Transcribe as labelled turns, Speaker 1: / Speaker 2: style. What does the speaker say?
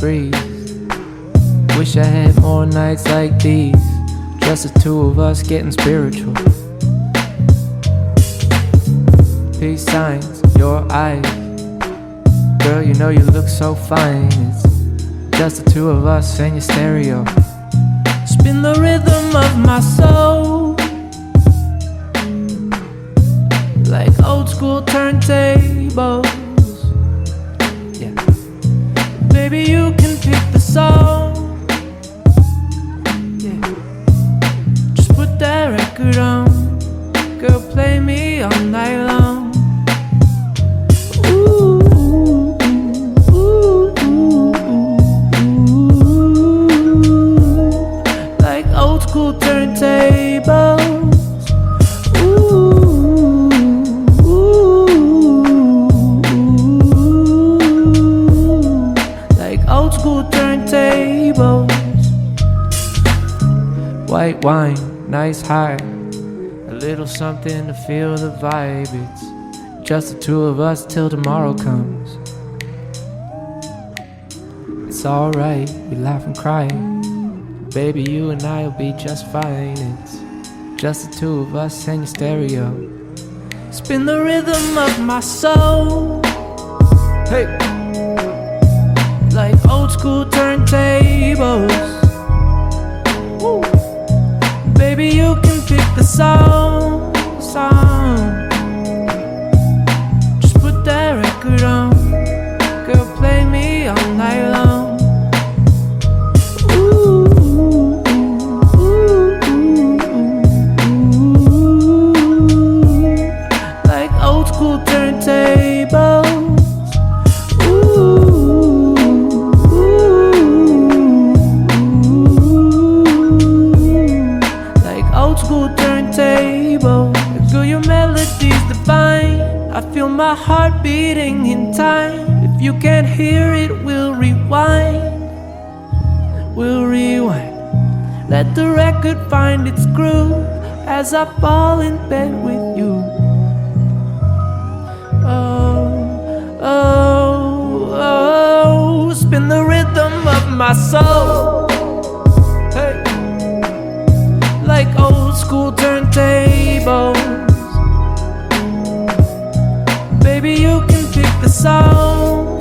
Speaker 1: breeze. Wish I had more nights like these, just the two of us getting spiritual. Peace signs, your eyes. Girl, you know you look so fine. It's just the two of us and your stereo. Spin the rhythm of my soul, like old school turntables. Yeah, baby, you can pick the song. Yeah, just put that record on. Girl, play me all night long. School turntables. Ooh, like old school turntables. White wine, nice high, a little something to feel the vibe. It's just the two of us till tomorrow comes. It's alright, we laugh and cry. Baby, you and I'll be just fine. It's just the two of us and your stereo. Spin the rhythm of my soul, hey, like old school turntables. Woo. Baby, you can pick the song. Just put that record on. Girl, play me all night long. My heart beating in time. If you can't hear it, we'll rewind. We'll rewind. Let the record find its groove as I fall in bed with you. Oh, oh, oh, spin the rhythm of my soul, hey, like old school turntables. Baby, you can pick the song.